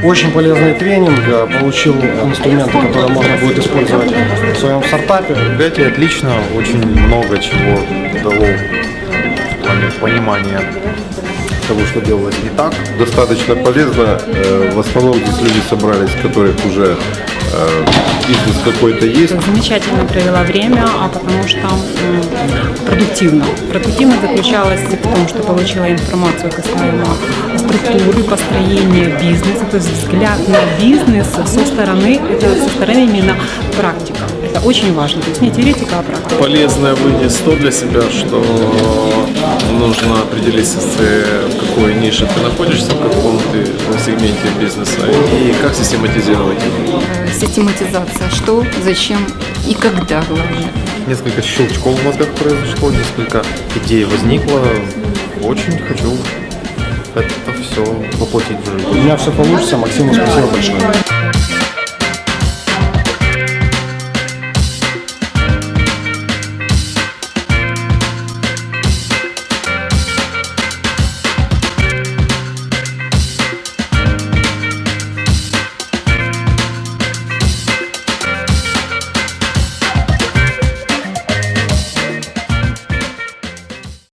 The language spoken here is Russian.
Очень полезный тренинг, получил инструменты, которые можно будет использовать в своем стартапе. Мероприятие отлично, очень много чего дало в плане понимания того, что делалось не так. Достаточно полезно. В основном здесь люди собрались, у которых уже бизнес какой-то есть. Замечательно провела время, потому что продуктивно. Продуктивность заключалась в том, что получила информацию касаемо структуры, построения бизнеса, то есть взгляд на бизнес со стороны именно практика. Это очень важно, то есть не теоретика, а практика. Полезное вынес то для себя, что нужно определиться, в какой нише ты находишься, в каком ты сегменте бизнеса и как систематизировать его. Систематизация, что, зачем и когда, главное. Несколько щелчков в мозгах произошло, несколько идей возникло. Очень хочу это все воплотить в жизнь. У меня все получится. Максиму спасибо большое.